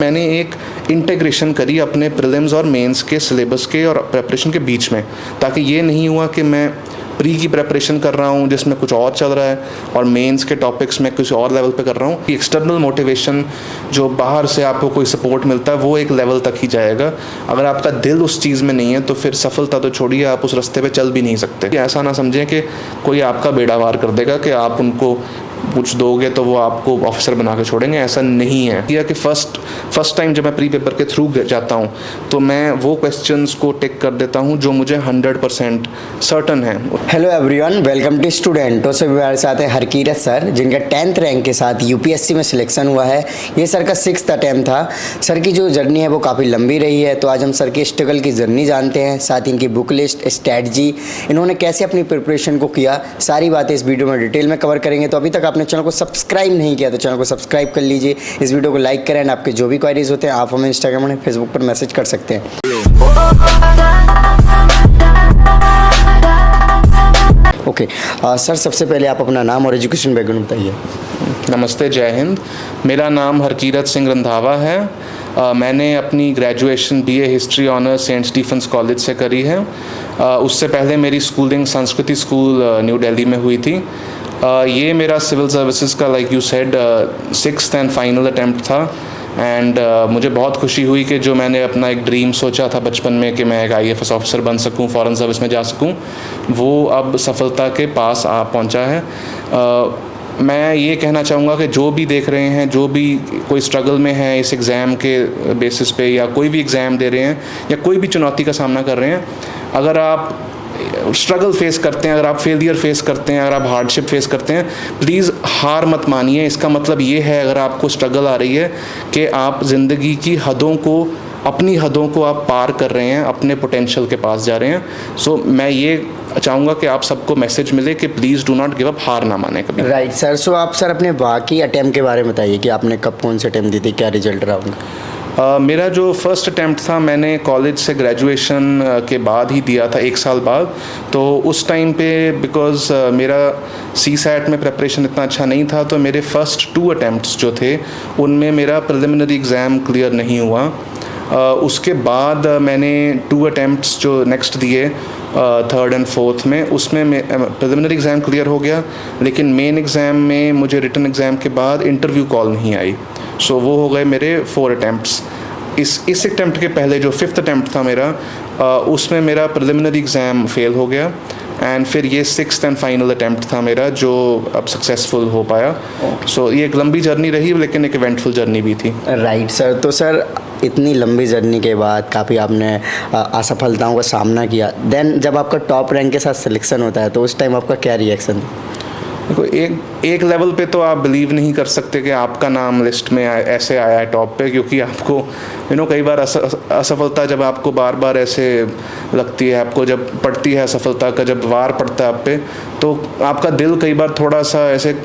मैंने एक इंटीग्रेशन करी अपने प्रीलिम्स और मेंस के सिलेबस के और प्रेपरेशन के बीच में, ताकि ये नहीं हुआ कि मैं प्री की प्रेपरेशन कर रहा हूँ जिसमें कुछ और चल रहा है और मेंस के टॉपिक्स में कुछ और लेवल पे कर रहा हूँ। एक्सटर्नल मोटिवेशन जो बाहर से आपको कोई सपोर्ट मिलता है वो एक लेवल तक ही जाएगा। अगर आपका दिल उस चीज़ में नहीं है तो फिर सफलता तो छोड़िए, आप उस रास्ते पे चल भी नहीं सकते। ऐसा ना समझें कि कोई आपका बेड़ा पार कर देगा कि आप उनको कुछ दोगे तो वो आपको ऑफिसर बना के छोड़ेंगे, ऐसा नहीं है। यह कि फर्स्ट टाइम जब मैं प्री पेपर के थ्रू जाता हूँ तो मैं वो क्वेश्चंस को टिक कर देता हूँ जो मुझे 100% सर्टन है। Hello everyone, welcome to student. तो हमारे साथ है हरकीरत सर, जिनका 10th रैंक के साथ यूपीएससी में सिलेक्शन हुआ है। ये सर का 6th अटैम्प्ट था। सर की जो जर्नी है वो काफ़ी लंबी रही है, तो आज हम सर की स्ट्रगल की जर्नी जानते हैं, साथ ही इनकी बुक लिस्ट, स्ट्रैटेजी, इन्होंने कैसे अपनी प्रिपरेशन को किया, सारी बातें इस वीडियो में डिटेल में कवर करेंगे। तो अभी तक आपने चैनल को सब्सक्राइब नहीं किया तो चैनल को सब्सक्राइब कर लीजिए, इस वीडियो को लाइक करें। आपके जो भी क्वेरीज होते हैं आप हमें इंस्टाग्राम और फेसबुक पर मैसेज कर सकते हैं। ओके सर, सबसे पहले आप अपना नाम और एजुकेशन बैकग्राउंड बताइए। नमस्ते, जय हिंद। मेरा नाम हरकीरत सिंह रंधावा है। मैंने अपनी graduation BA history honours Saint Stephen's College से करी है। उससे पहले मेरी स्कूलिंग संस्कृति स्कूल न्यू दिल्ली में हुई थी। ये मेरा सिविल सर्विसेज का, like you said, 6th and final attempt था। एंड मुझे बहुत खुशी हुई कि जो मैंने अपना एक ड्रीम सोचा था बचपन में कि मैं एक IAS ऑफिसर बन सकूं, फॉरेन सर्विस में जा सकूं, वो अब सफलता के पास आ पहुंचा है। मैं ये कहना चाहूँगा कि जो भी देख रहे हैं, जो भी कोई स्ट्रगल में है इस एग्ज़ाम के बेसिस पे, या कोई भी एग्ज़ाम दे रहे हैं या कोई भी चुनौती का सामना कर रहे हैं, अगर आप स्ट्रगल फेस करते हैं, अगर आप फेलियर फेस करते हैं, अगर आप हार्डशिप फेस करते हैं, प्लीज़ हार मत मानिए। इसका मतलब ये है, अगर आपको स्ट्रगल आ रही है, कि आप ज़िंदगी की हदों को, अपनी हदों को आप पार कर रहे हैं, अपने पोटेंशियल के पास जा रहे हैं। सो मैं ये चाहूँगा कि आप सबको मैसेज मिले कि please do not give up, हार ना माने कभी। Right sir. सो आप सर अपने बाकी अटैम्प्ट के बारे में बताइए कि आपने कब कौन से अटैम्प्ट दी थी, क्या रिजल्ट रहा उनका। मेरा जो फर्स्ट अटैम्प्ट था, मैंने कॉलेज से ग्रेजुएशन के बाद ही दिया था, 1 साल बाद। तो उस टाइम पे बिकॉज़ मेरा CSAT में प्रेपरेशन इतना अच्छा नहीं था, तो मेरे फर्स्ट 2 अटैम्प्ट्स जो थे उनमें मेरा प्रिलिमिनरी एग्ज़ाम क्लियर नहीं हुआ। उसके बाद मैंने 2 अटैम्प्ट्स जो नेक्स्ट दिए 3rd एंड 4th में, उसमें प्रिलिमिनरी एग्ज़ाम क्लियर हो गया, लेकिन मेन एग्ज़ाम में मुझे रिटन एग्ज़ाम के बाद इंटरव्यू कॉल नहीं आई। सो वो हो गए मेरे 4 अटैम्प्ट्स। इस अटैम्प्ट के पहले जो 5th अटैम्प्ट था मेरा, उसमें मेरा प्रिलिमिनरी एग्ज़ाम फेल हो गया। एंड फिर ये 6th एंड फाइनल अटैम्प्ट था मेरा, जो अब सक्सेसफुल हो पाया। सो ये एक लंबी जर्नी रही, लेकिन एक इवेंटफुल जर्नी भी थी। Right sir. तो सर इतनी लंबी जर्नी के बाद काफ़ी आपने असफलताओं का सामना किया, देन जब आपका टॉप रैंक के साथ सिलेक्शन होता है तो उस टाइम आपका क्या रिएक्शन था? देखो, एक लेवल पे तो आप बिलीव नहीं कर सकते कि आपका नाम लिस्ट में ऐसे आया है टॉप पे, क्योंकि आपको कई बार असफलता जब आपको बार बार ऐसे लगती है, आपको जब पड़ती है असफलता का, जब वार पड़ता है आप पे, तो आपका दिल कई बार थोड़ा सा ऐसे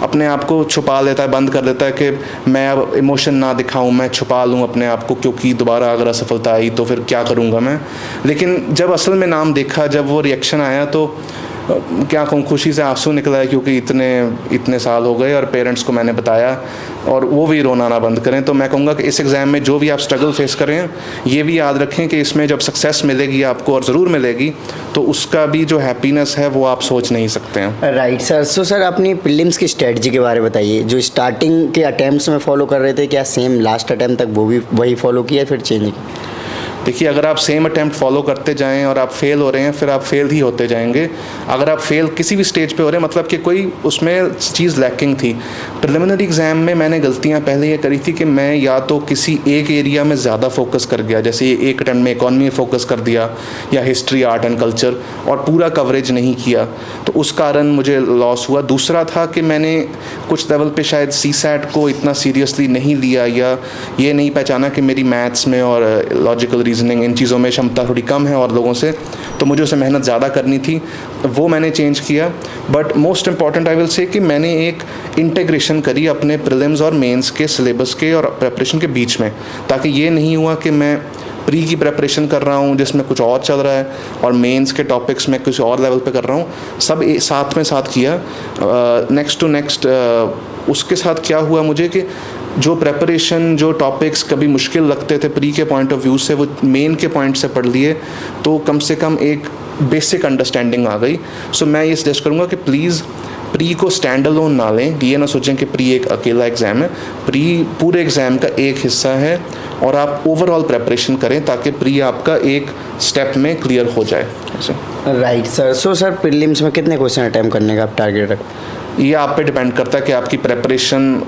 अपने आप को छुपा लेता है, बंद कर देता है कि मैं अब इमोशन ना दिखाऊं, मैं छुपा लूं अपने आप को, क्योंकि दोबारा अगर असफलता आई तो फिर क्या करूंगा मैं। लेकिन जब असल में नाम देखा, जब वो रिएक्शन आया, तो क्या कहूँ, खुशी से आंसू निकला है, क्योंकि इतने साल हो गए और पेरेंट्स को मैंने बताया और वो भी रोना ना बंद करें। तो मैं कहूँगा कि इस एग्ज़ाम में जो भी आप स्ट्रगल फेस करें, ये भी याद रखें कि इसमें जब सक्सेस मिलेगी आपको, और ज़रूर मिलेगी, तो उसका भी जो हैप्पीनेस है वो आप सोच नहीं सकते हैं। Right sir. सो सर अपनी प्रीलिम्स की स्ट्रेटजी के बारे में बताइए। जो स्टार्टिंग के अटैम्प्ट्स में फॉलो कर रहे थे, क्या सेम लास्ट अटैम्प्ट तक वो भी वही फॉलो किया, फिर चेंज किया? देखिए, अगर आप सेम अटैम्प्ट फॉलो करते जाएं और आप फेल हो रहे हैं, फिर आप फेल ही होते जाएंगे। अगर आप फेल किसी भी स्टेज पे हो रहे हैं, मतलब कि कोई उसमें चीज़ लैकिंग थी। प्रिलिमिनरी एग्ज़ाम में मैंने गलतियां पहले ये करी थी कि मैं या तो किसी एक एरिया में ज़्यादा फोकस कर गया, जैसे एक अटैम्प्ट में इकॉनमी में फोकस कर दिया, या हिस्ट्री, आर्ट एंड कल्चर, और पूरा कवरेज नहीं किया, तो उस कारण मुझे लॉस हुआ। दूसरा था कि मैंने कुछ लेवल पे शायद CSAT को इतना सीरियसली नहीं लिया, या ये नहीं पहचाना कि मेरी मैथ्स में और लॉजिकल रीजनिंग, इन चीज़ों में क्षमता थोड़ी कम है और लोगों से, तो मुझे उसे मेहनत ज़्यादा करनी थी, वो मैंने चेंज किया। But most important I will say कि मैंने एक इंटीग्रेशन करी अपने प्रीलिम्स और मेंस के सिलेबस के और प्रेपरेशन के बीच में, ताकि ये नहीं हुआ कि मैं प्री की प्रेपरेशन कर रहा हूँ जिसमें कुछ और चल रहा है और मेंस के टॉपिक्स में कुछ और लेवल पे कर रहा हूँ। सब साथ में साथ किया, नेक्स्ट टू नेक्स्ट। उसके साथ क्या हुआ मुझे कि जो प्रेपरेशन, जो टॉपिक्स कभी मुश्किल लगते थे प्री के पॉइंट ऑफ व्यू से, वो मेन के पॉइंट से पढ़ लिए तो कम से कम एक बेसिक अंडरस्टैंडिंग आ गई। सो मैं ये सजेस्ट करूँगा कि प्लीज़ प्री को स्टैंड अलोन ना लें, ये ना सोचें कि प्री एक अकेला एग्ज़ाम है। प्री पूरे एग्ज़ाम का एक हिस्सा है और आप ओवरऑल प्रेपरेशन करें ताकि प्री आपका एक स्टेप में क्लियर हो जाए। Right sir. So sir prelims में कितने क्वेश्चन अटैम्प्ट करने का आप टारगेट रखते? ये आप पे डिपेंड करता है कि आपकी प्रेपरेशन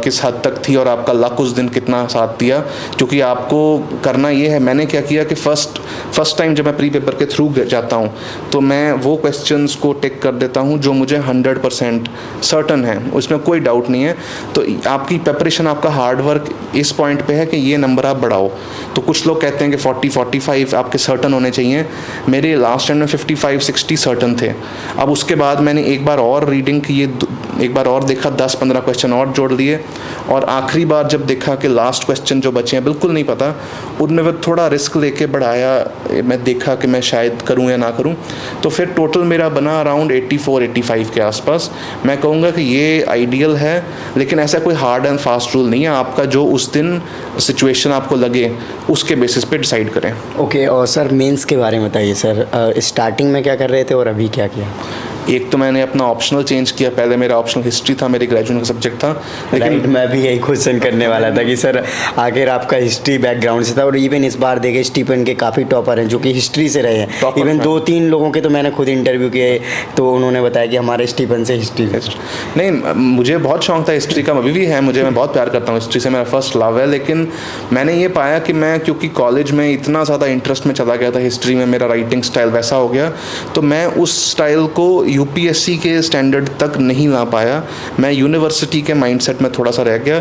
किस हद तक थी और आपका लक उस दिन कितना साथ दिया। क्योंकि आपको करना ये है, मैंने क्या किया कि फर्स्ट टाइम जब मैं प्री पेपर के थ्रू जाता हूँ तो मैं वो क्वेश्चंस को टिक कर देता हूँ जो मुझे 100% सर्टन है, उसमें कोई डाउट नहीं है। तो आपकी प्रेपरेशन, आपका हार्ड वर्क इस पॉइंट पे है कि ये नंबर आप बढ़ाओ। तो कुछ लोग कहते हैं कि 40-45 आपके सर्टन होने चाहिए। मेरे लास्ट टाइम में 55-60 सर्टन थे। अब उसके बाद मैंने एक बार और रीडिंग की, एक बार और देखा, 10-15 क्वेश्चन और जोड़ लिए, और आखिरी बार जब देखा कि लास्ट क्वेश्चन जो बचे हैं बिल्कुल नहीं पता, उनमें वो थोड़ा रिस्क लेके बढ़ाया। मैं देखा कि मैं शायद करूं या ना करूं, तो फिर टोटल मेरा बना अराउंड 84-85 के आसपास। मैं कहूँगा कि ये आइडियल है, लेकिन ऐसा कोई हार्ड एंड फास्ट रूल नहीं है। आपका जो उस दिन सिचुएशन आपको लगे उसके बेसिस पे डिसाइड करें। ओके, और सर मेंस के बारे में बताइए सर। स्टार्टिंग में क्या कर रहे थे और अभी क्या किया? एक तो मैंने अपना ऑप्शनल चेंज किया। पहले मेरा ऑप्शनल हिस्ट्री था, मेरी ग्रेजुएशन का सब्जेक्ट था, लेकिन मैं भी यही क्वेश्चन करने वाला था कि सर आखिर आपका हिस्ट्री बैकग्राउंड से था। और इवन इस बार देखे स्टीफन के काफ़ी टॉपर हैं जो कि हिस्ट्री से रहे हैं। इवन 2-3 लोगों के तो मैंने खुद इंटरव्यू किए तो उन्होंने बताया कि हमारे स्टीफन से हिस्ट्री। नहीं, मुझे बहुत शौक था हिस्ट्री का, अभी भी है मुझे, मैं बहुत प्यार करता हूँ हिस्ट्री से, मेरा फर्स्ट लव है। लेकिन मैंने ये पाया कि मैं, क्योंकि कॉलेज में इतना ज़्यादा इंटरेस्ट में चला गया था हिस्ट्री में, मेरा राइटिंग स्टाइल वैसा हो गया, तो मैं उस स्टाइल को यूपीएससी के स्टैंडर्ड तक नहीं ला पाया। मैं यूनिवर्सिटी के माइंडसेट में थोड़ा सा रह गया,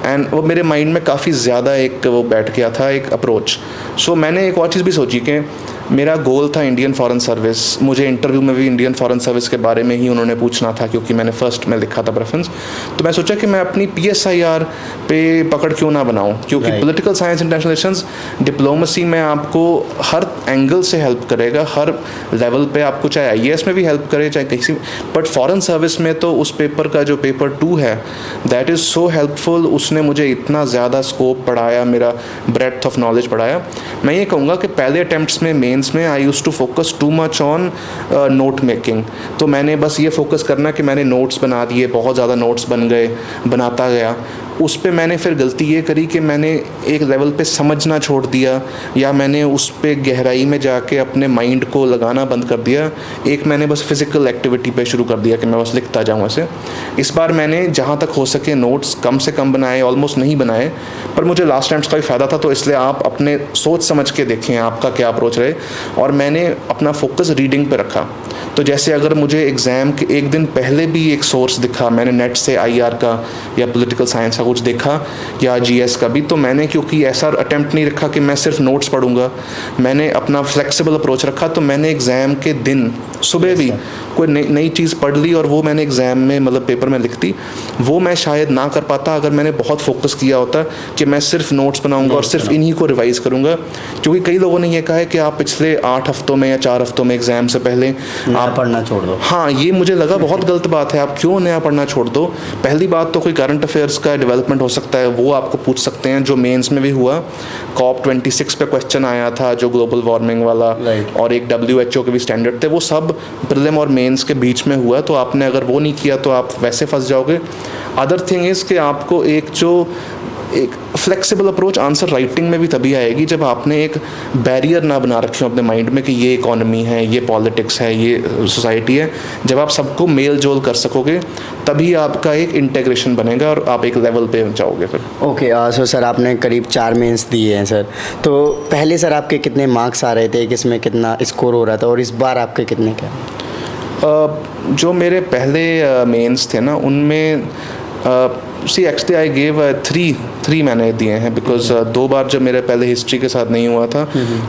एंड वो मेरे माइंड में काफ़ी ज़्यादा एक वो बैठ गया था, एक अप्रोच। सो मैंने एक और चीज़ भी सोची कि मेरा गोल था इंडियन फॉरेन सर्विस। मुझे इंटरव्यू में भी इंडियन फॉरेन सर्विस के बारे में ही उन्होंने पूछना था, क्योंकि मैंने फर्स्ट में लिखा था प्रेफरेंस। तो मैं सोचा कि मैं अपनी PSIR पे पकड़ क्यों ना बनाऊं, क्योंकि political science international relations diplomacy में आपको हर एंगल से हेल्प करेगा, हर लेवल पे आपको, चाहे IAS में भी हेल्प करे, चाहे किसी, बट फॉरेन सर्विस में तो उस पेपर का जो पेपर 2 है दैट इज़ सो हेल्पफुल। उसने मुझे इतना ज़्यादा स्कोप बढ़ाया, मेरा ब्रेड्थ ऑफ नॉलेज बढ़ाया। मैं ये कहूँगा कि पहले अटैम्प्ट्स में, मेंस में, I used to focus too much on note making. तो मैंने बस ये फोकस करना कि मैंने नोट्स बना दिए, बहुत ज़्यादा नोट्स बन गए, बनाता गया। उस पे मैंने फिर गलती ये करी कि मैंने एक लेवल पे समझना छोड़ दिया, या मैंने उस पे गहराई में जाके अपने माइंड को लगाना बंद कर दिया। एक मैंने बस फिज़िकल एक्टिविटी पे शुरू कर दिया कि मैं बस लिखता जाऊँ ऐसे। इस बार मैंने जहाँ तक हो सके नोट्स कम से कम बनाए, ऑलमोस्ट नहीं बनाए, पर मुझे लास्ट टाइम्स का भी फ़ायदा था, तो इसलिए आप अपने सोच समझ के देखें आपका क्या अप्रोच रहे। और मैंने अपना फोकस रीडिंग पे रखा। तो जैसे अगर मुझे एग्ज़ाम के एक दिन पहले भी एक सोर्स दिखा, मैंने नेट से IR का या पॉलिटिकल साइंस का कुछ देखा या GS का भी, तो मैंने, क्योंकि ऐसा अटेम्प्ट नहीं रखा कि मैं सिर्फ नोट्स पढ़ूंगा, मैंने अपना फ्लेक्सिबल अप्रोच रखा। तो मैंने एग्ज़ाम के दिन सुबह भी कोई नई चीज़ पढ़ ली और वो मैंने एग्ज़ाम में, मतलब पेपर में लिख दी। वो मैं शायद ना कर पाता अगर मैंने बहुत फोकस किया होता कि मैं सिर्फ नोट्स बनाऊंगा और सिर्फ इन्हीं को रिवाइज़ करूंगा। क्योंकि कई लोगों ने ये कहा है कि आप पिछले 8 हफ्तों में या 4 हफ्तों में एग्ज़ाम से पहले आप पढ़ना छोड़ दो। हाँ, ये मुझे लगा बहुत गलत बात है। आप क्यों नया पढ़ना छोड़ दो? पहली बात तो कोई करंट अफेयर्स का डेवलपमेंट हो सकता है, वो आपको पूछ सकते हैं, जो मेंस में भी हुआ। COP26 पे क्वेश्चन आया था जो ग्लोबल वार्मिंग वाला, और एक WHO के भी स्टैंडर्ड थे, वो सब प्रीलिम और मेंस के बीच में हुआ। तो आपने अगर वो नहीं किया तो आप वैसे फंस जाओगे। अदर थिंग इज़ कि आपको एक फ्लेक्सिबल अप्रोच आंसर राइटिंग में भी तभी आएगी जब आपने एक बैरियर ना बना रखे हो अपने माइंड में कि ये इकोनॉमी है, ये पॉलिटिक्स है, ये सोसाइटी है। जब आप सबको मेल जोल कर सकोगे तभी आपका एक इंटीग्रेशन बनेगा और आप एक लेवल पे जाओगे फिर। ओके, सो सर आपने करीब 4 मेंस दिए हैं सर। तो पहले सर आपके कितने मार्क्स आ रहे थे, किसमें कितना स्कोर हो रहा था, और इस बार आपके कितने क्या? जो मेरे पहले मेंस थे ना, उनमें एक्चुअली आई गेव 3 मैंने दिए हैं, बिकॉज 2 बार जब मेरे पहले हिस्ट्री के साथ नहीं हुआ था,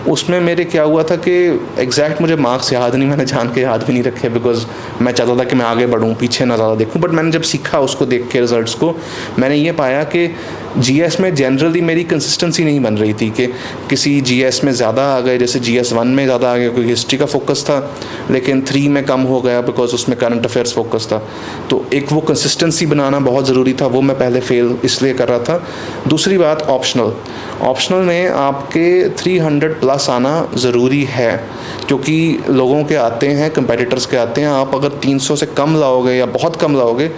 उसमें मेरे क्या हुआ था कि एग्जैक्ट मुझे मार्क्स याद नहीं, मैंने जान के याद भी नहीं रखे, बिकॉज मैं चाहता था कि मैं आगे बढ़ूँ, पीछे ना ज़्यादा देखूँ। बट मैंने जब सीखा उसको देख के रिजल्ट्स को, मैंने ये पाया कि GS में जनरली मेरी कंसिस्टेंसी नहीं बन रही थी कि किसी GS में ज़्यादा आ गए, जैसे GS 1 में ज़्यादा आ गए क्योंकि हिस्ट्री का फोकस था, लेकिन 3 में कम हो गया बिकॉज उसमें करंट अफेयर्स फोकस था। तो एक वो कंसिस्टेंसी बनाना बहुत ज़रूरी था, वो मैं पहले फेल इसलिए कर रहा था। दूसरी बात ऑप्शनल में आपके 300 प्लस आना ज़रूरी है, क्योंकि लोगों के आते हैं, कंपेटिटर्स के आते हैं। आप अगर 300 से कम लाओगे या बहुत कम लाओगे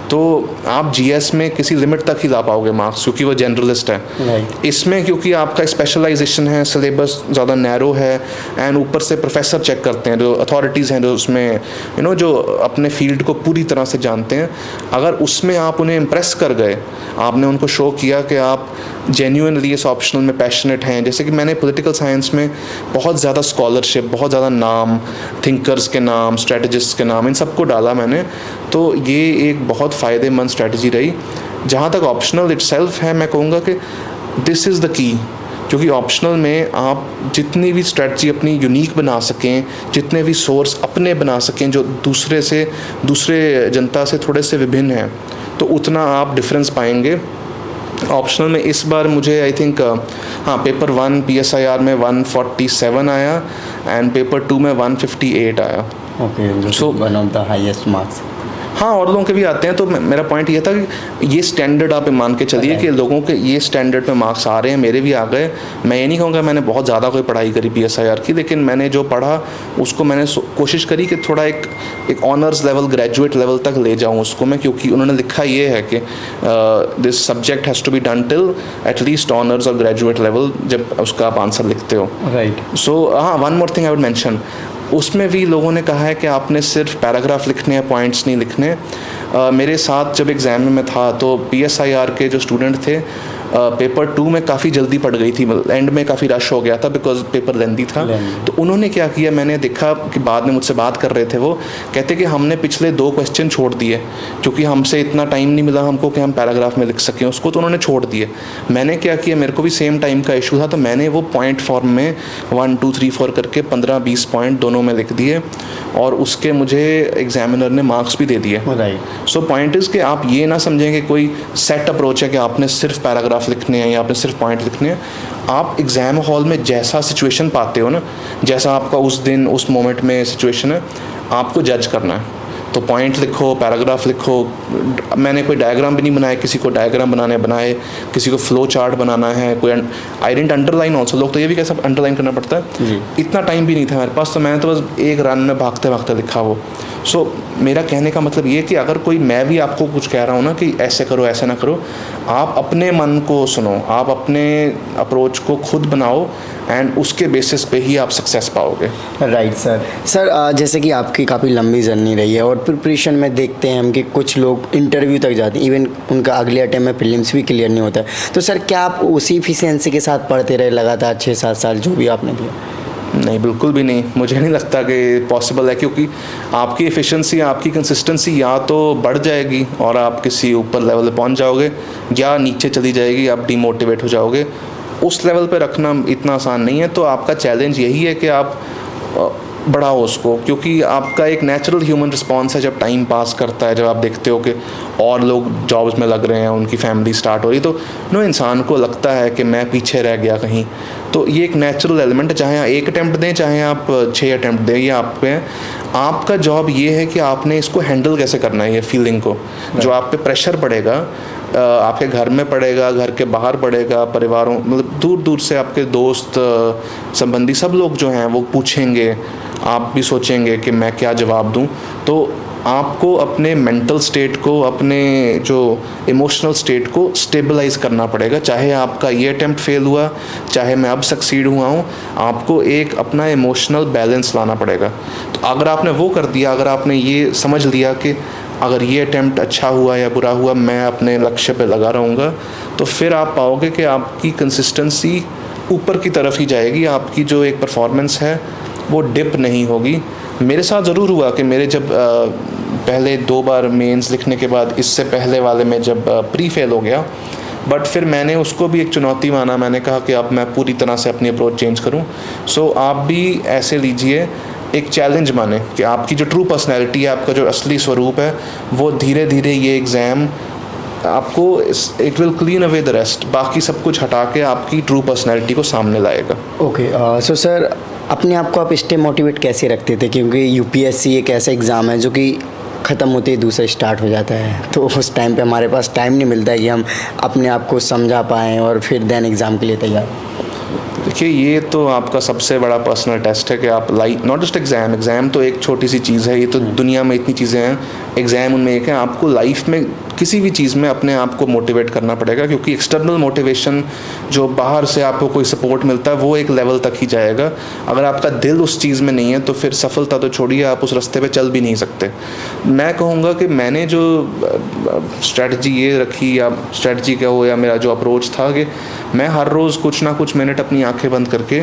तो आप जीएस में किसी लिमिट तक ही ला पाओगे मार्क्स, क्योंकि वो जनरलिस्ट है। इसमें क्योंकि आपका स्पेशलाइजेशन है, सिलेबस ज़्यादा नैरो है, एंड ऊपर से प्रोफेसर चेक करते हैं, जो अथॉरिटीज़ हैं जो उसमें जो अपने फील्ड को पूरी तरह से जानते हैं। अगर उसमें आप उन्हें इम्प्रेस कर गए, आपने उनको शो किया कि आप जेन्युइनली इस ऑप्शनल में पैशनेट हैं, जैसे कि मैंने पॉलिटिकल साइंस में बहुत ज़्यादा स्कॉलरशिप, बहुत ज़्यादा नाम, थिंकर्स के नाम, स्ट्रेटजिस्ट के नाम, इन सबको डाला मैंने, तो ये एक बहुत फ़ायदेमंद स्ट्रेटजी रही। जहाँ तक ऑप्शनल इटसेल्फ है, मैं कहूँगा कि दिस इज़ द की, क्योंकि ऑप्शनल में आप जितनी भी स्ट्रेटजी अपनी यूनिक बना सकें, जितने भी सोर्स अपने बना सकें जो दूसरे जनता से थोड़े से विभिन्न हैं, तो उतना आप डिफरेंस पाएंगे। ऑप्शनल में इस बार मुझे आई थिंक पेपर 1 PSIR में 147 आया एंड पेपर 2 में 158 आया। Okay, so one of the highest marks. हाँ, और लोगों के भी आते हैं, तो मेरा पॉइंट ये था कि ये स्टैंडर्ड आप मान के चलिए कि लोगों के ये स्टैंडर्ड पे मार्क्स आ रहे हैं, मेरे भी आ गए। मैं ये नहीं कहूँगा मैंने बहुत ज़्यादा कोई पढ़ाई करी PSIR की, लेकिन मैंने जो पढ़ा उसको मैंने कोशिश करी कि थोड़ा एक ऑनर्स लेवल, ग्रेजुएट लेवल तक ले जाऊँ उसको मैं, क्योंकि उन्होंने लिखा ये है कि this subject has to be done till at least honours और ग्रेजुएट लेवल, जब उसका आप आंसर लिखते हो। राइट। सो हाँ, one more thing I would mention, उसमें भी लोगों ने कहा है कि आपने सिर्फ पैराग्राफ लिखने हैं, पॉइंट्स नहीं लिखने। मेरे साथ जब एग्ज़ाम में था तो PSIR के जो स्टूडेंट थे, पेपर 2 में काफ़ी जल्दी पड़ गई थी, एंड में काफ़ी रश हो गया था बिकॉज पेपर लेंदी था। तो उन्होंने क्या किया, मैंने देखा कि बाद में मुझसे बात कर रहे थे, वो कहते कि हमने पिछले 2 क्वेश्चन छोड़ दिए क्योंकि हमसे इतना टाइम नहीं मिला हमको कि हम पैराग्राफ में लिख सकें उसको, तो उन्होंने छोड़ दिए। मैंने क्या किया, मेरे को भी सेम टाइम का इशू था, तो मैंने वो पॉइंट फॉर्म में 1 2 3 4 करके 15-20 पॉइंट दोनों में लिख दिए, और उसके मुझे एग्जामिनर ने मार्क्स भी दे दिए। सो पॉइंट इज़ कि आप ये ना समझें कि कोई सेट अप्रोच है कि आपने सिर्फ पैराग्राफ लिखने हैं या आपने सिर्फ पॉइंट लिखने हैं। आप एग्ज़ाम हॉल में जैसा सिचुएशन पाते हो ना, जैसा आपका उस दिन उस मोमेंट में सिचुएशन है, आपको जज करना है। तो पॉइंट लिखो, पैराग्राफ लिखो। मैंने कोई डायग्राम भी नहीं बनाया, किसी को डायग्राम बनाए, किसी को फ्लो चार्ट बनाना है, कोई आई डिडंट अंडरलाइन ऑल्सो। लोग तो ये भी कैसे अंडरलाइन करना पड़ता है, इतना टाइम भी नहीं था मेरे पास, तो मैंने तो बस एक रन में भागते भागते लिखा वो। सो मेरा कहने का मतलब ये कि अगर कोई, मैं भी आपको कुछ कह रहा हूँ ना कि ऐसे करो ऐसे ना करो, आप अपने मन को सुनो, आप अपने अप्रोच को खुद बनाओ, एंड उसके बेसिस पे ही आप सक्सेस पाओगे। राइट सर, जैसे कि आपकी काफ़ी लंबी जर्नी रही है, और प्रिपरेशन में देखते हैं हम कि कुछ लोग इंटरव्यू तक जाते हैं, इवन उनका अगले अटेम्प्ट में प्रीलिम्स भी क्लियर नहीं होता है। तो सर, क्या आप उसी एफिशिएंसी के साथ पढ़ते रहे लगातार 6-7 साल जो भी आपने दिया? नहीं, बिल्कुल भी नहीं। मुझे नहीं लगता कि पॉसिबल है, क्योंकि आपकी एफिशिएंसी, आपकी कंसिस्टेंसी या तो बढ़ जाएगी और आप किसी ऊपर लेवल पे पहुंच जाओगे, या नीचे चली जाएगी, आप डिमोटिवेट हो जाओगे। उस लेवल पे रखना इतना आसान नहीं है। तो आपका चैलेंज यही है कि आप बढ़ाओ उसको, क्योंकि आपका एक नेचुरल ह्यूमन रिस्पॉन्स है जब टाइम पास करता है, जब आप देखते हो कि और लोग जॉब्स में लग रहे हैं, उनकी फैमिली स्टार्ट हो रही, तो इंसान को लगता है कि मैं पीछे रह गया कहीं। तो ये एक नेचुरल एलिमेंट है, चाहे आप 1 अटैम्प्ट दें, चाहे आप 6 अटैम्प्ट दें, ये आप पे है। आपका जॉब ये है कि आपने इसको हैंडल कैसे करना है, ये फीलिंग को। जो आप पे प्रेशर पड़ेगा, आपके घर में पड़ेगा, घर के बाहर पड़ेगा, परिवारों, मतलब दूर दूर से आपके दोस्त संबंधी सब लोग जो हैं वो पूछेंगे, आप भी सोचेंगे कि मैं क्या जवाब दूं। तो आपको अपने मेंटल स्टेट को, अपने जो इमोशनल स्टेट को स्टेबलाइज करना पड़ेगा। चाहे आपका ये अटैम्प्ट फेल हुआ, चाहे मैं अब सक्सीड हुआ हूँ, आपको एक अपना इमोशनल बैलेंस लाना पड़ेगा। तो अगर आपने वो कर दिया, अगर आपने ये समझ लिया कि अगर ये अटैम्प्ट अच्छा हुआ या बुरा हुआ, मैं अपने लक्ष्य पे लगा रहूँगा, तो फिर आप पाओगे कि आपकी कंसिस्टेंसी ऊपर की तरफ ही जाएगी। आपकी जो एक परफॉर्मेंस है वो डिप नहीं होगी। मेरे साथ ज़रूर हुआ कि मेरे जब पहले 2 बार मेंस लिखने के बाद, इससे पहले वाले में जब प्री फेल हो गया, बट फिर मैंने उसको भी एक चुनौती माना। मैंने कहा कि अब मैं पूरी तरह से अपनी अप्रोच चेंज करूं। सो आप भी ऐसे लीजिए, एक चैलेंज माने कि आपकी जो ट्रू पर्सनैलिटी है, आपका जो असली स्वरूप है, वो धीरे धीरे ये एग्ज़ाम आपको, it will clean away the rest, बाकी सब कुछ हटा के आपकी ट्रू पर्सनैलिटी को सामने लाएगा। ओके, सो सर, अपने आप को आप स्टे मोटिवेट कैसे रखते थे? क्योंकि यूपीएससी एक ऐसा एग्ज़ाम है जो कि ख़त्म होते ही दूसरा स्टार्ट हो जाता है, तो उस टाइम पे हमारे पास टाइम नहीं मिलता है कि हम अपने आप को समझा पाएँ और फिर देन एग्ज़ाम के लिए तैयार। देखिए, ये तो आपका सबसे बड़ा पर्सनल टेस्ट है कि आप लाइफ, नॉट जस्ट एग्ज़ाम तो एक छोटी सी चीज़ है, ये तो दुनिया में इतनी चीज़ें हैं, एग्ज़ाम उनमें एक है। आपको लाइफ में किसी भी चीज़ में अपने आप को मोटिवेट करना पड़ेगा, क्योंकि एक्सटर्नल मोटिवेशन जो बाहर से आपको कोई सपोर्ट मिलता है वो एक लेवल तक ही जाएगा। अगर आपका दिल उस चीज़ में नहीं है तो फिर सफलता तो छोड़िए, आप उस रास्ते पे चल भी नहीं सकते। मैं कहूँगा कि मैंने जो स्ट्रैटेजी ये रखी, या स्ट्रैटेजी क्या हो, या मेरा जो अप्रोच था कि मैं हर रोज़ कुछ ना कुछ मिनट अपनी आंखें बंद करके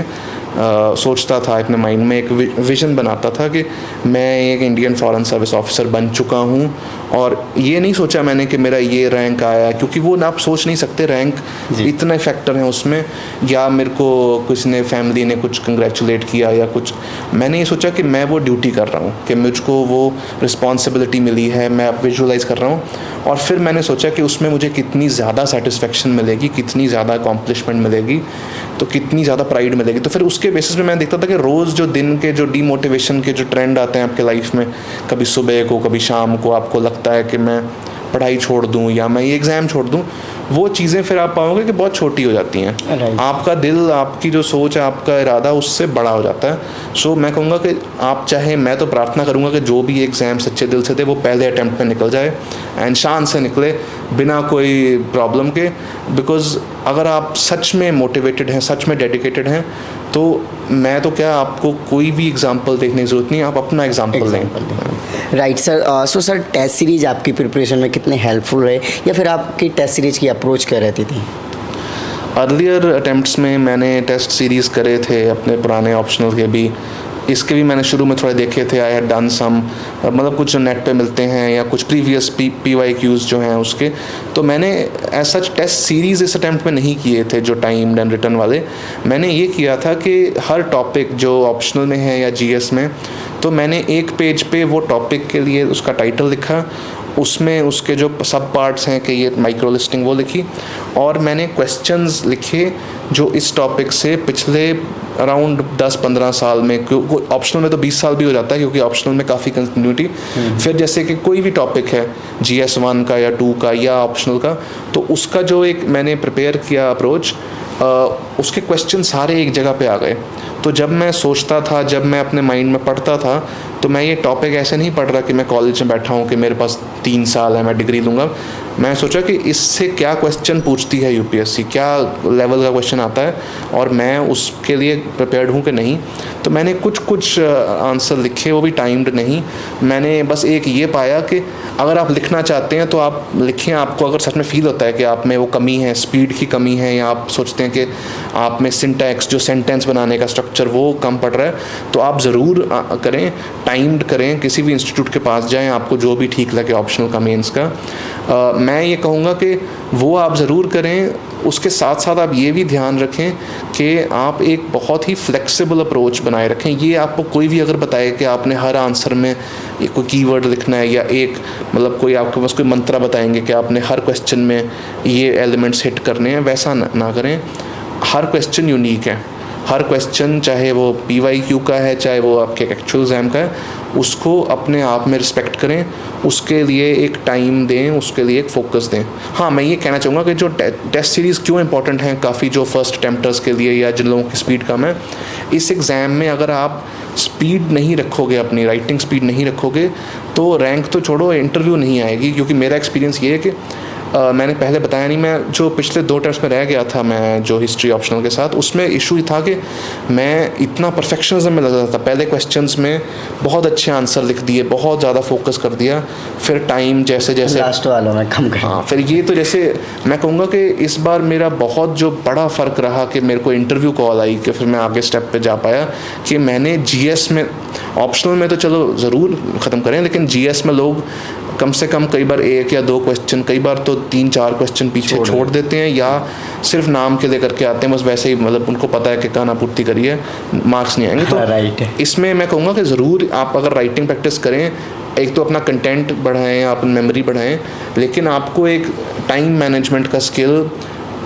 सोचता था, अपने माइंड में एक विज़न बनाता था कि मैं एक इंडियन फॉरेन सर्विस ऑफिसर बन चुका हूँ। और ये नहीं सोचा मैंने कि मेरा ये रैंक आया, क्योंकि वो ना आप सोच नहीं सकते, रैंक इतने फैक्टर हैं उसमें, या मेरे को किसी ने, फैमिली ने कुछ कंग्रेचुलेट किया या कुछ। मैंने ये सोचा कि मैं वो ड्यूटी कर रहा हूँ, कि मुझको वो रिस्पॉन्सिबिलिटी मिली है, मैं अब विजुअलाइज़ कर रहा हूँ। और फिर मैंने सोचा कि उसमें मुझे कितनी ज़्यादा सेटिस्फेक्शन मिलेगी, कितनी ज़्यादा अकॉम्प्लिशमेंट मिलेगी, तो कितनी ज़्यादा प्राइड मिलेगी। तो फिर उसके बेसिस पे मैं देखता था कि रोज़ जो दिन के जो डीमोटिवेशन के जो ट्रेंड आते हैं आपके लाइफ में, कभी सुबह को कभी शाम को आपको लगता है कि मैं पढ़ाई छोड़ दूं या मैं ये एग्ज़ाम छोड़ दूं, वो चीज़ें फिर आप पाओगे कि बहुत छोटी हो जाती हैं। आपका दिल, आपकी जो सोच, आपका इरादा उससे बड़ा हो जाता है। सो मैं कहूँगा कि आप चाहे, मैं तो प्रार्थना करूँगा कि जो भी एग्ज़ाम सच्चे दिल से थे वो पहले अटैम्प्ट में निकल जाए एंड शान से निकले, बिना कोई प्रॉब्लम के। बिकॉज़ अगर आप सच में मोटिवेटेड हैं, सच में डेडिकेटेड हैं, तो मैं तो क्या, आपको कोई भी एग्जाम्पल देखने की ज़रूरत नहीं है, आप अपना एग्जाम्पल लें। Right sir. So sir, test series आपकी प्रिपरेशन में कितने हेल्पफुल रहे, या फिर आपकी टेस्ट सीरीज की अप्रोच क्या रहती थी? अर्लियर अटैम्प्ट्स में मैंने टेस्ट सीरीज़ करे थे अपने पुराने ऑप्शनल के भी, इसके भी मैंने शुरू में थोड़े देखे थे। आई हैड डन सम, मतलब कुछ जो नेट पे मिलते हैं या कुछ प्रीवियस PYQs जो हैं उसके, तो मैंने एज सच टेस्ट सीरीज़ इस अटैम्प्ट में नहीं किए थे जो टाइम्ड एंड रिटन वाले। मैंने ये किया था कि हर टॉपिक जो ऑप्शनल में है या GS में, तो मैंने एक पेज पे वो टॉपिक के लिए उसका टाइटल लिखा, उसमें उसके जो सब पार्ट्स हैं कि ये माइक्रो लिस्टिंग वो लिखी, और मैंने क्वेश्चंस लिखे जो इस टॉपिक से पिछले अराउंड 10-15 साल में, ऑप्शनल में तो 20 साल भी हो जाता है क्योंकि ऑप्शनल में काफ़ी कंटिन्यूटी। फिर जैसे कि कोई भी टॉपिक है GS 1 का या 2 का या ऑप्शनल का, तो उसका जो एक मैंने प्रिपेयर किया अप्रोच, उसके क्वेश्चन सारे एक जगह पे आ गए। तो जब मैं सोचता था, जब मैं अपने माइंड में पढ़ता था, तो मैं ये टॉपिक ऐसे नहीं पढ़ रहा कि मैं कॉलेज में बैठा हूँ कि मेरे पास 3 साल है, मैं डिग्री लूँगा। मैं सोचा कि इससे क्या क्वेश्चन पूछती है UPSC, क्या लेवल का क्वेश्चन आता है, और मैं उसके लिए प्रिपेयर्ड हूँ कि नहीं। तो मैंने कुछ आंसर लिखे, वो भी टाइम्ड नहीं। मैंने बस एक ये पाया कि अगर आप लिखना चाहते हैं तो आप लिखें। आपको अगर सच में फील होता है कि आप में वो कमी है, स्पीड की कमी है, या आप सोचते हैं कि आप में सिंटैक्स, जो सेंटेंस बनाने का स्ट्रक्चर, वो कम पड़ रहा है, तो आप ज़रूर करें, टाइम्ड करें, किसी भी इंस्टीट्यूट के पास जाएं, आपको जो भी ठीक लगे ऑप्शनल का, मेंस का। मैं ये कहूँगा कि वो आप ज़रूर करें। उसके साथ साथ आप ये भी ध्यान रखें कि आप एक बहुत ही फ्लेक्सिबल अप्रोच बनाए रखें। ये आपको कोई भी अगर बताए कि आपने हर आंसर में एक कोई कीवर्ड लिखना है, या एक, मतलब कोई आपके पास कोई मंत्र बताएंगे कि आपने हर क्वेश्चन में ये एलिमेंट्स हिट करने हैं, वैसा ना करें। हर क्वेश्चन यूनिक है, हर क्वेश्चन, चाहे वो PYQ का है, चाहे वो आपके एक्चुअल एग्ज़ाम का है, उसको अपने आप में रिस्पेक्ट करें, उसके लिए एक टाइम दें, उसके लिए एक फोकस दें। हाँ, मैं ये कहना चाहूँगा कि जो टेस्ट सीरीज़ क्यों इंपॉर्टेंट हैं काफ़ी, जो फर्स्ट अटेम्प्टर्स के लिए या जिन लोगों की स्पीड कम है, इस एग्ज़ाम में अगर आप स्पीड नहीं रखोगे, अपनी राइटिंग स्पीड नहीं रखोगे, तो रैंक तो छोड़ो, इंटरव्यू नहीं आएगी। क्योंकि मेरा एक्सपीरियंस ये है कि मैंने पहले बताया नहीं, मैं जो पिछले 2 टेस्ट में रह गया था, मैं जो हिस्ट्री ऑप्शनल के साथ, उसमें इशू ही था कि मैं इतना परफेक्शनिज्म में लग रहा था। पहले क्वेश्चंस में बहुत अच्छे आंसर लिख दिए, बहुत ज़्यादा फोकस कर दिया, फिर टाइम जैसे लास्ट वालों में कम कर। हाँ, फिर ये तो जैसे मैं कहूँगा कि इस बार मेरा बहुत जो बड़ा फ़र्क रहा कि मेरे को इंटरव्यू कॉल आई कि फिर मैं आगे स्टेप पे जा पाया, कि मैंने GS में, ऑप्शनल में तो चलो ज़रूर ख़त्म करें, लेकिन GS में लोग कम से कम कई बार 1 या 2 क्वेश्चन, कई बार तो 3-4 क्वेश्चन पीछे छोड़ देते हैं, या सिर्फ नाम के लेकर के आते हैं, बस वैसे ही, मतलब उनको पता है कि कहना पूर्ति करिए, मार्क्स नहीं आएंगे। तो राइट है। इसमें मैं कहूँगा कि ज़रूर आप अगर राइटिंग प्रैक्टिस करें, एक तो अपना कंटेंट बढ़ाएं, आप मेमोरी बढ़ाएं, लेकिन आपको एक टाइम मैनेजमेंट का स्किल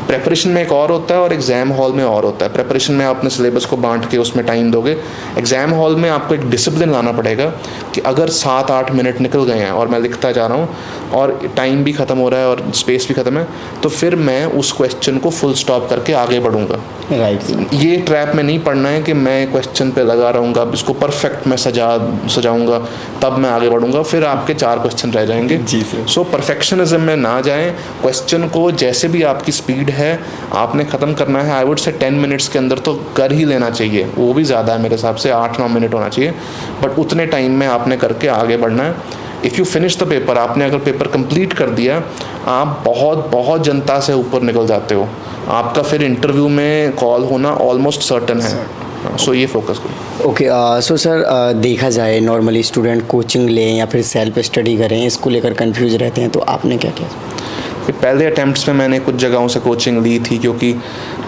प्रेपरेशन में एक और होता है और एग्ज़ाम हॉल में और होता है। प्रेपरेशन में आप अपने सिलेबस को बांट के उसमें टाइम दोगे। एग्ज़ाम हॉल में आपको एक डिसिप्लिन लाना पड़ेगा कि अगर 7-8 मिनट निकल गए हैं और मैं लिखता जा रहा हूँ और टाइम भी ख़त्म हो रहा है और स्पेस भी ख़त्म है, तो फिर मैं उस क्वेश्चन को फुल स्टॉप करके आगे बढ़ूँगा। राइट। ये ट्रैप में नहीं पड़ना है कि मैं क्वेश्चन पे लगा रहूँगा, अब इसको परफेक्ट मैं सजाऊँगा तब मैं आगे बढ़ूँगा, फिर आपके 4 क्वेश्चन रह जाएंगे। जी सर। सो परफेक्शनिज्म में ना जाएं। क्वेश्चन को जैसे भी आपकी स्पीड है आपने ख़त्म करना है। आई वुड से 10 मिनट्स के अंदर तो कर ही लेना चाहिए, वो भी ज़्यादा है मेरे हिसाब से, 8-9 मिनट होना चाहिए, बट उतने टाइम में आपने करके आगे बढ़ना है। If you finish the paper, आपने अगर पेपर कंप्लीट कर दिया, आप बहुत बहुत जनता से ऊपर निकल जाते हो। आपका फिर इंटरव्यू में कॉल होना ऑलमोस्ट सर्टन है। सो ये फोकस करो। ओके, सो सर देखा जाए नॉर्मली स्टूडेंट कोचिंग लें या फिर सेल्फ स्टडी करें, इसको लेकर कंफ्यूज रहते हैं, तो आपने क्या किया? पहले अटैम्प्ट्स में मैंने कुछ जगहों से कोचिंग ली थी, क्योंकि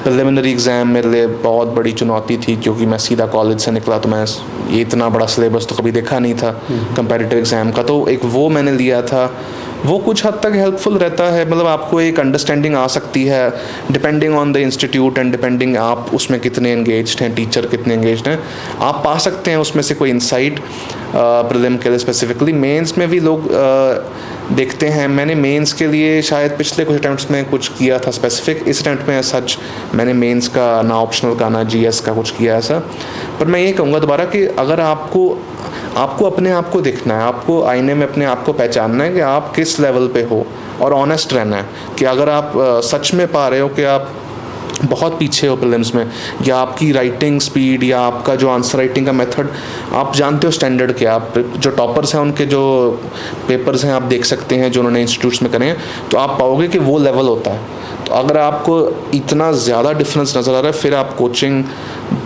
प्रिलिमिनरी एग्ज़ाम मेरे लिए बहुत बड़ी चुनौती थी, क्योंकि मैं सीधा कॉलेज से निकला, तो मैं ये इतना बड़ा सिलेबस तो कभी देखा नहीं था कंपैरेटिव एग्ज़ाम का। तो एक वो मैंने लिया था, वो कुछ हद तक हेल्पफुल रहता है। मतलब आपको एक अंडरस्टैंडिंग आ सकती है depending on the institute and depending आप उसमें कितने एंगेज्ड हैं, टीचर कितने एंगेज्ड हैं, आप पा सकते हैं उसमें से कोई इंसाइट प्रीलिम के लिए स्पेसिफिकली। मेंस में भी लोग देखते हैं। मैंने मेंस के लिए शायद पिछले कुछ अटैम्प्ट्स में कुछ किया था स्पेसिफिक, इस अटैम्प्ट में सच मैंने मेंस का ना ऑप्शनल का ना जीएस का कुछ किया ऐसा। पर मैं ये कहूँगा दोबारा कि अगर आपको अपने आप को देखना है, आपको आईने में अपने आप को पहचानना है कि आप किस लेवल पे हो, और ऑनेस्ट रहना है कि अगर आप सच में पा रहे हो कि आप बहुत पीछे हो प्रीलिम्स में, या आपकी राइटिंग स्पीड या आपका जो आंसर राइटिंग का मेथड, आप जानते हो स्टैंडर्ड के, आप जो टॉपर्स हैं उनके जो पेपर्स हैं आप देख सकते हैं जो उन्होंने इंस्टीट्यूट्स में करे हैं, तो आप पाओगे कि वो लेवल होता है। तो अगर आपको इतना ज़्यादा डिफरेंस नज़र आ रहा है, फिर आप कोचिंग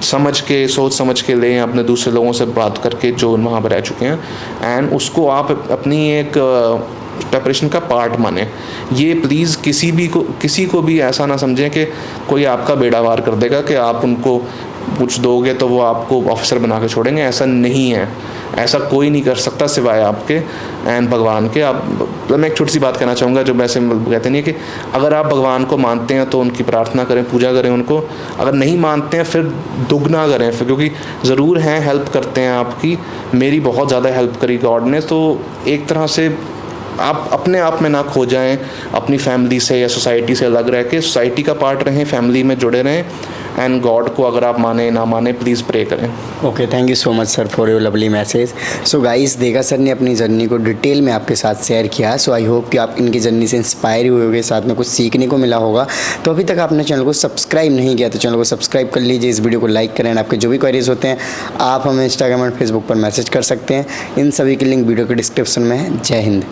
समझ के, सोच समझ के लें, अपने दूसरे लोगों से बात करके जो वहाँ पर रह चुके हैं, एंड उसको आप अपनी एक प्रेपरेशन का पार्ट माने। ये प्लीज़ किसी को भी ऐसा ना समझें कि कोई आपका बेड़ा पार कर देगा कि आप उनको कुछ दोगे तो वो आपको ऑफिसर बना के छोड़ेंगे। ऐसा नहीं है, ऐसा कोई नहीं कर सकता सिवाय आपके एंड भगवान के। मैं एक छोटी सी बात कहना चाहूँगा, जो वैसे कहते नहीं है कि अगर आप भगवान को मानते हैं तो उनकी प्रार्थना करें, पूजा करें उनको, अगर नहीं मानते हैं फिर दुगना करें, फिर क्योंकि ज़रूर हैं हेल्प करते हैं आपकी। मेरी बहुत ज़्यादा हेल्प करी गॉड ने। तो एक तरह से आप अपने आप में ना खो जाएं, अपनी फैमिली से या सोसाइटी से अलग रह के सोसाइटी का पार्ट रहें, फैमिली में जुड़े रहें, एंड गॉड को अगर आप माने ना माने प्लीज़ प्रे करें। Okay, thank you so much sir for your lovely message. So guys, देखा सर ने अपनी जर्नी को डिटेल में आपके साथ शेयर किया। सो आई होप कि आप इनकी जर्नी से इंस्पायर हुए होंगे, साथ में कुछ सीखने को मिला होगा। तो अभी तक आपने चैनल को सब्सक्राइब नहीं किया तो चैनल को सब्सक्राइब कर लीजिए, इस वीडियो को लाइक करें। आपके जो भी क्वेरीज होते हैं आप हमें इंस्टाग्राम और फेसबुक पर मैसेज कर सकते हैं। इन सभी की लिंक वीडियो के डिस्क्रिप्शन में है। जय हिंद।